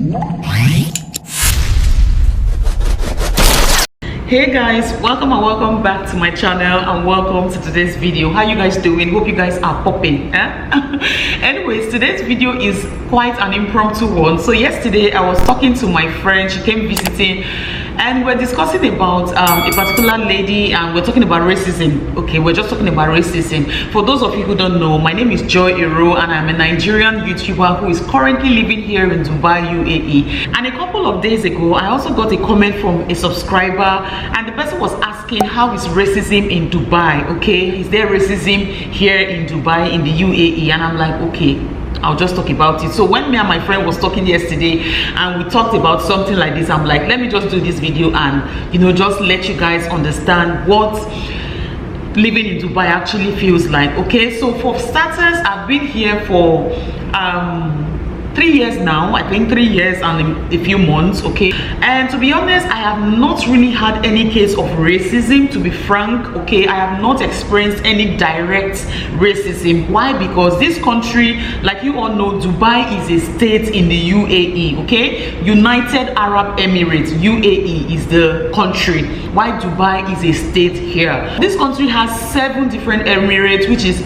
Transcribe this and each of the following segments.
Hey guys, welcome and welcome back to my channel and welcome to today's video. How you guys doing? Hope you guys are popping. Anyways, today's video is quite an impromptu one. So yesterday I was talking to my friend. She came visiting and we're discussing about a particular lady, and we're talking about racism. Okay, we're just talking about racism. For those of you who don't know, my name is Joy Ero and I'm a Nigerian YouTuber who is currently living here in Dubai, UAE. And a couple of days ago I also got a comment from a subscriber, and the person was asking, how is racism in Dubai? Okay, is there racism here in Dubai, in the UAE? And I'm like, okay, I'll just talk about it. So when me and my friend was talking yesterday and we talked about something like this, I'm like, let me just do this video and, you know, just let you guys understand what living in Dubai actually feels like. Okay, so for starters, I've been here for 3 years now. I think 3 years and a few months. Okay, and to be honest, I have not really had any case of racism, to be frank. Okay, I have not experienced any direct racism. Why? Because this country, like you all know, Dubai is a state in the UAE. Okay, United Arab Emirates, UAE is the country, while Dubai is a state here. This country has 7 different emirates, which is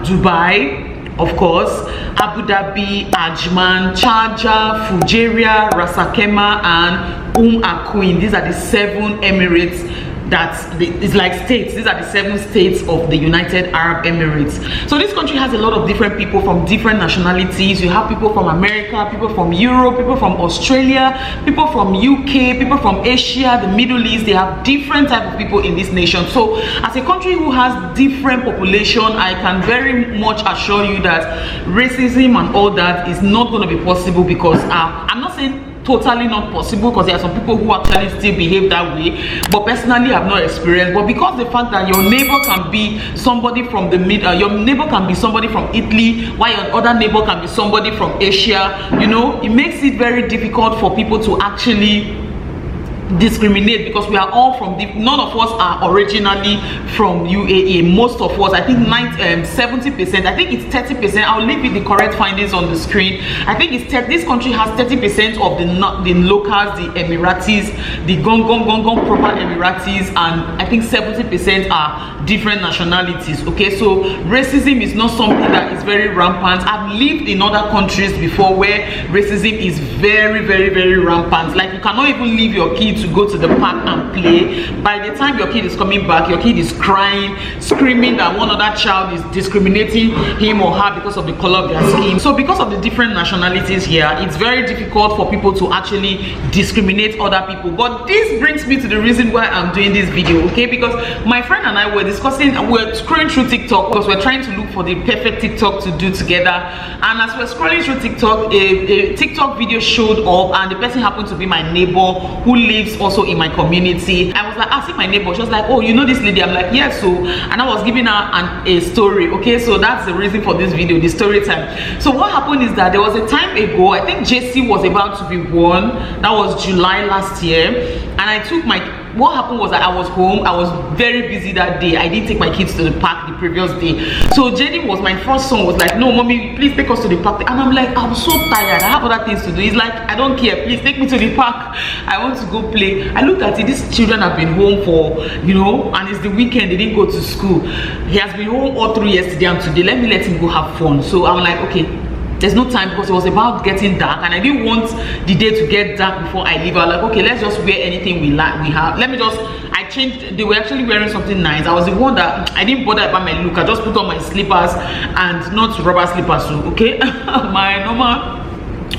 Dubai, of course, Abu Dhabi, Ajman, Sharjah, Fujairah, Ras Al Khaimah, and Al Quwain. These are the 7 emirates it's like states. These are the 7 states of the United Arab Emirates. So this country has a lot of different people from different nationalities. You have people from America, people from Europe, people from Australia, people from UK, people from Asia, the Middle East. They have different type of people in this nation. So as a country who has different population, I can very much assure you that racism and all that is not going to be possible, because I'm not saying totally not possible, because there are some people who actually still behave that way, but personally I've not experienced. But because the fact that your neighbor can be somebody from the your neighbor can be somebody from Italy, while your other neighbor can be somebody from Asia, you know, it makes it very difficult for people to actually discriminate, because we are all from none of us are originally from UAE. Most of us, I think 70%, I think it's 30%. I'll leave it the correct findings on the screen. I think it's this country has 30% of the locals, the Emiratis, the gong proper Emiratis, and I think 70% are different nationalities. Okay, so racism is not something that is very rampant. I've lived in other countries before where racism is very rampant. Like, you cannot even leave your kids to go to the park and play. By the time your kid is coming back, your kid is crying, screaming that one other child is discriminating him or her because of the color of their skin. So because of the different nationalities here, it's very difficult for people to actually discriminate other people. But this brings me to the reason why I'm doing this video. Okay, because my friend and I were discussing, we're scrolling through TikTok, because we're trying to look for the perfect TikTok to do together. And as we're scrolling through TikTok, a TikTok video showed up, and the person happened to be my neighbor who lives also in my community. I was like asking my neighbor, she was like, oh, you know this lady? I'm like, yes. So, and I was giving her a story. Okay, so that's the reason for this video, the story time. So what happened is that there was a time ago, I think JC was about to be born. That was July last year, and I took what happened was that I was home. I was very busy that day. I didn't take my kids to the park the previous day. So Jenny was my first son, was like, no mommy, please take us to the park. And I'm like, I'm so tired, I have other things to do. He's like, I don't care, please take me to the park, I want to go play. I looked at it, these children have been home for, you know, and it's the weekend, they didn't go to school. He has been home all through yesterday and today. Let me let him go have fun. So I'm like, okay, there's no time, because it was about getting dark and I didn't want the day to get dark before I leave. I was like, okay, let's just wear anything we have. Let me just, I changed. They were actually wearing something nice. I was the one that I didn't bother about my look. I just put on my slippers, and not rubber slippers, so okay.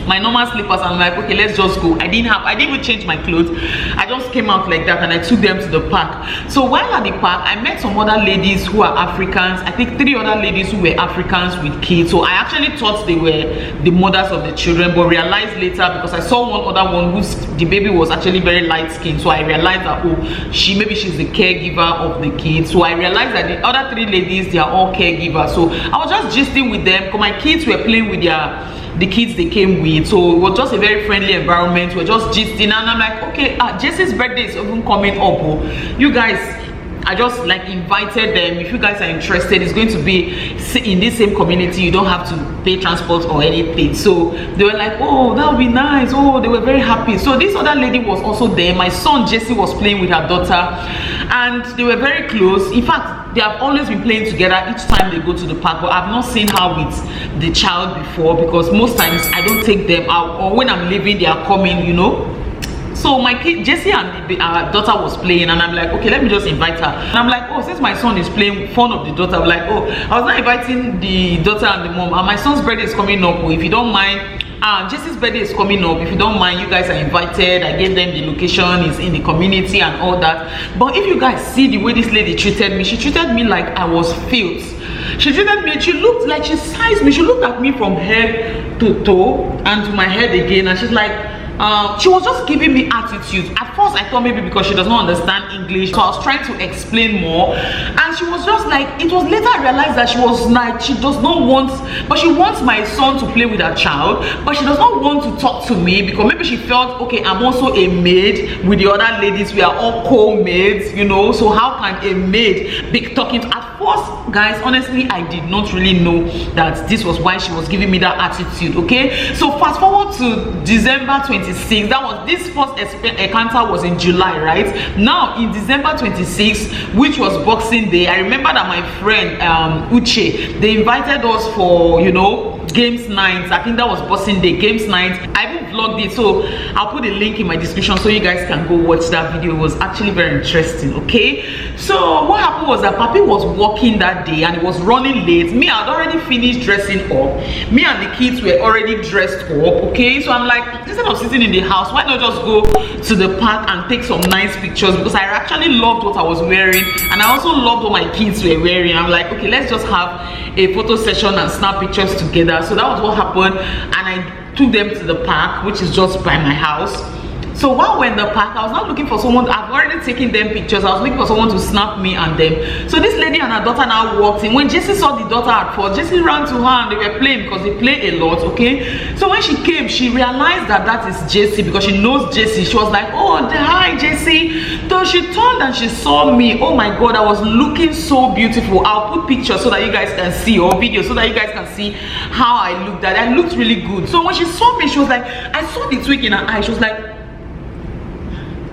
my normal slippers. I'm like, okay, let's just go. I didn't even change my clothes. I just came out like that and I took them to the park. So while at the park, I met some other ladies who are Africans. I think 3 other ladies who were Africans with kids. So I actually thought they were the mothers of the children, but realized later, because I saw one other one whose the baby was actually very light skinned. So I realized that, oh, maybe she's the caregiver of the kids. So I realized that the other 3 ladies, they are all caregivers. So I was just gisting with them, because my kids were playing with the kids they came with. So it was just a very friendly environment. We're just gisting, and I'm like, okay, Jesse's birthday is even coming up. Oh, you guys, I just like invited them. If you guys are interested, it's going to be in this same community. You don't have to pay transport or anything. So they were like, oh, that would be nice. Oh, they were very happy. So this other lady was also there. My son Jesse was playing with her daughter, and they were very close. In fact, they have always been playing together each time they go to the park, but I've not seen her with the child before, because most times I don't take them out, or when I'm leaving they are coming, you know. So my kid Jessie and our daughter was playing, and I'm like, okay, let me just invite her. And I'm like, oh, since my son is playing fun of the daughter, I'm like, oh, I was not inviting the daughter and the mom, and my son's birthday is coming up. Oh, if you don't mind, Jesse's birthday is coming up. If you don't mind, you guys are invited. I gave them the location, it's in the community and all that. But if you guys see the way this lady treated me, she treated me like I was filth. She treated me, she looked like she sized me. She looked at me from head to toe and to my head again, and she's like, she was just giving me attitude. At first I thought maybe because she does not understand English, so I was trying to explain more, and she was just like, it was later I realized that she was like, she does not want, but she wants my son to play with her child, but she does not want to talk to me, because maybe she felt, okay, I'm also a maid with the other ladies, we are all co-maids, you know, so how can a maid be talking to? At first, guys, honestly, I did not really know that this was why she was giving me that attitude. Okay, so fast forward to December 26th. That was, this first encounter was in July, right? Now in December 26th, which was Boxing Day, I remember that my friend Uche, they invited us for, you know, games night. I think that was Boxing Day, games night. I even vlogged it, so I'll put a link in my description so you guys can go watch that video. It was actually very interesting. Okay, so what happened was that Papi was working that day and it was running late. Me, I had already finished dressing up. Me and the kids were already dressed up. Okay, so I'm like, instead of sitting in the house, why not just go to the park and take some nice pictures, because I actually loved what I was wearing, and I also loved what my kids were wearing. I'm like, okay, let's just have a photo session and snap pictures together. So that was what happened, and I took them to the park, which is just by my house. So while we're in the park, I was not looking for someone. I've already taken them pictures. I was looking for someone to snap me and them. So this lady and her daughter now walked in. When Jessie saw the daughter at first, Jessie ran to her and they were playing, because they play a lot. Okay, so when she came, she realized that that is Jessie, because she knows Jessie. She was like, oh, hi Jessie. So she turned and she saw me. Oh my god, I was looking so beautiful. I'll put pictures so that you guys can see, or videos so that you guys can see how I looked. That I looked really good. So when she saw me, she was like, I saw the twig in her eye. She was like,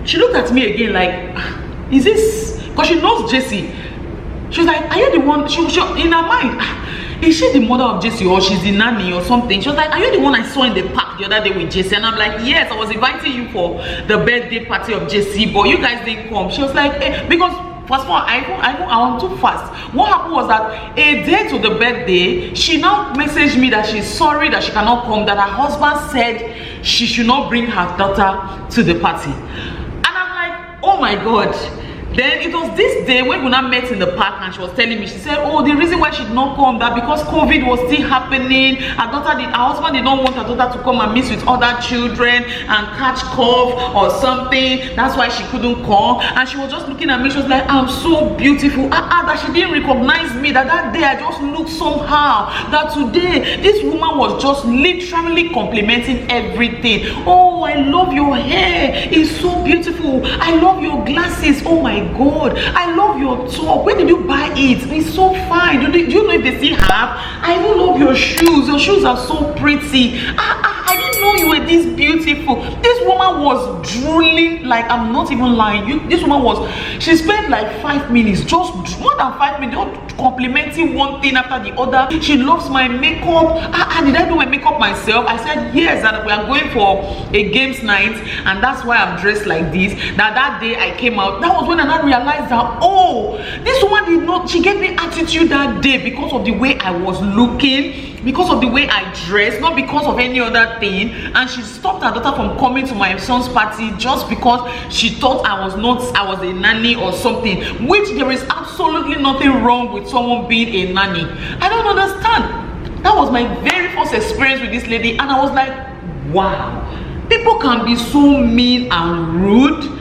she looked at me again like, is this, because she knows Jessie. She was like, are you the one? She in her mind, is she the mother of Jessie, or she's the nanny or something? She was like, are you the one I saw in the park the other day with Jessie? And I'm like, yes, I was inviting you for the birthday party of Jessie, but you guys didn't come. She was like, because fast forward, I want too fast. What happened was that a day to the birthday, she now messaged me that she's sorry that she cannot come, that her husband said she should not bring her daughter to the party. Oh my god. Then it was this day when we now met in the park, and she was telling me, she said, oh, the reason why she did not come, that because COVID was still happening, her husband did not want her daughter to come and mix with other children and catch cough or something. That's why she couldn't come. And she was just looking at me, she was like, I'm so beautiful. That she didn't recognize me, that day I just looked somehow, that today this woman was just literally complimenting everything. Oh, I love your hair, it's so beautiful. I love your glasses. Oh my god, I love your top. Where did you buy it? It's so fine. Do you know if they still have? I even love your shoes. Your shoes are so pretty. I didn't know you were this beautiful. This woman was drooling, like, I'm not even lying. This woman was, she spent like 5 minutes, just more than 5 minutes, complimenting one thing after the other. She loves my makeup. Did I do my makeup myself? I said yes, that we are going for a games night, and that's why I'm dressed like this. That day I came out, that was when I realized that, oh, this woman did not, she gave me attitude that day because of the way I was looking, because of the way I dressed, not because of any other thing. And she stopped her daughter from coming to my son's party just because she thought I was a nanny or something, which there is absolutely nothing wrong with someone being a nanny. I don't understand. That was my very first experience with this lady, and I was like, wow, people can be so mean and rude.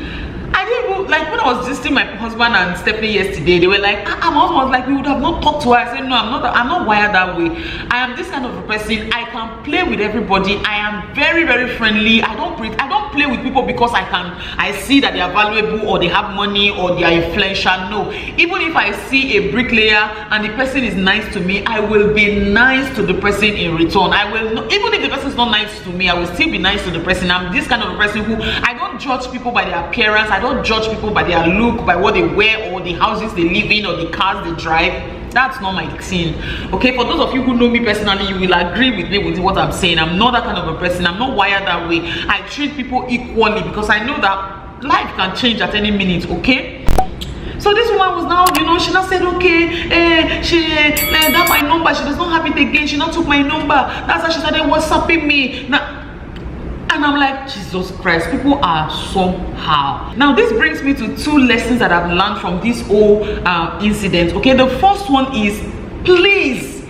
I didn't even, like when I was visiting my husband and Stephanie yesterday, they were like, my husband was like, we would have not talked to her. I said, no, I'm not wired that way. I am this kind of a person. I can play with everybody. I am very, very friendly. I don't play with people because I see that they are valuable or they have money or they are influential. No, even if I see a bricklayer and the person is nice to me, I will be nice to the person in return. I will not, even if the person is not nice to me, I will still be nice to the person. I'm this kind of a person who, I don't judge people by their appearance. I don't judge people by their look, by what they wear, or the houses they live in, or the cars they drive. That's not my thing. Okay, for those of you who know me personally, you will agree with me with what I'm saying. I'm not that kind of a person. I'm not wired that way. I treat people equally because I know that life can change at any minute. Okay, so this woman was now, you know, she now said, okay, that's my number. She does not have it again. She now took my number. That's how she started WhatsApping me now. And I'm like, Jesus Christ, people are somehow. Now this brings me to 2 lessons that I've learned from this whole incident. Okay, the first one is, please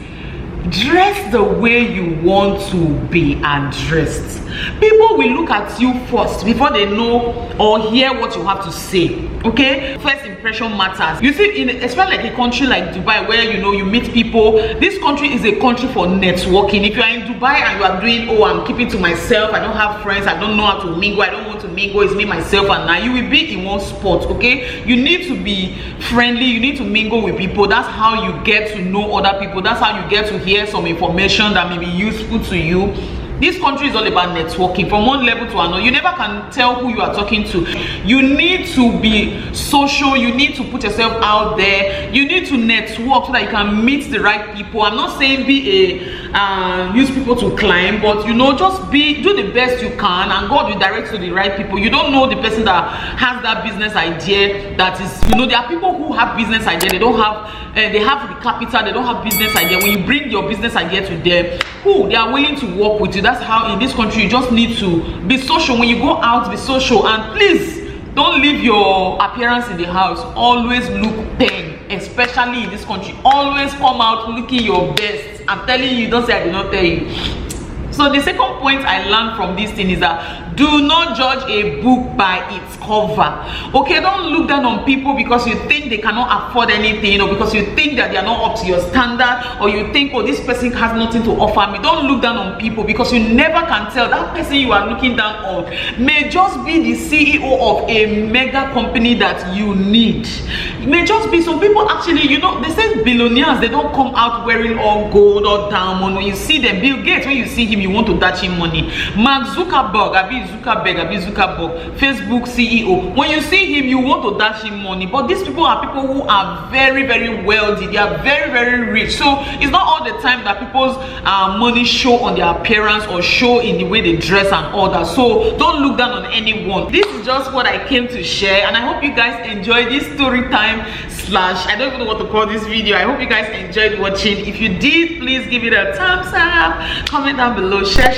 dress the way you want to be addressed. People will look at you first before they know or hear what you have to say. Okay, first impression matters. You see, especially like a country like Dubai, where you know you meet people. This country is a country for networking. If you are in Dubai and you are doing, oh, I'm keeping to myself, I don't have friends, I don't know how to mingle, I don't want to mingle, it's me, myself, and now, you will be in one spot. Okay, you need to be friendly, you need to mingle with people. That's how you get to know other people. That's how you get to hear some information that may be useful to you. This country is all about networking from one level to another. You never can tell who you are talking to. You need to be social. You need to put yourself out there. You need to network so that you can meet the right people. I'm not saying use people to climb, but you know, just do the best you can, and God will direct you to the right people. You don't know the person that has that business idea. That is, you know, there are people who have business idea. They don't have, they have the capital. They don't have business idea. When you bring your business idea to them, they are willing to work with you. That's how in this country you just need to be social. When you go out, be social, and please don't leave your appearance in the house. Always look 10, especially in this country. Always come out looking your best. I'm telling you, don't say I did not tell you. So the second point I learned from this thing is that do not judge a book by its cover. Okay, don't look down on people because you think they cannot afford anything, or because you think that they are not up to your standard, or you think, oh, this person has nothing to offer me. Don't look down on people, because you never can tell. That person you are looking down on may just be the CEO of a mega company that you need. It may just be some people. Actually, you know, they say billionaires, they don't come out wearing all gold or diamond. When you see them, Bill Gates, when you see him, you want to dash him money. Mark Zuckerberg, Facebook CEO, when you see him, you want to dash him money. But these people are people who are very, very wealthy. They are very, very rich. So it's not all the time that people's money show on their appearance or show in the way they dress and all that. So don't look down on anyone. This is just what I came to share, and I hope you guys enjoyed this story time slash, I don't even know what to call this video. I hope you guys enjoyed watching. If you did, please give it a thumbs up, comment down below, share,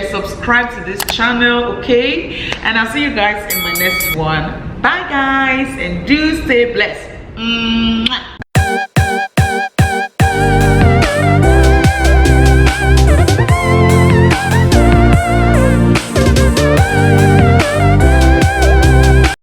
subscribe to this channel. Okay, and I'll see you guys in my next one. Bye guys, and do stay blessed.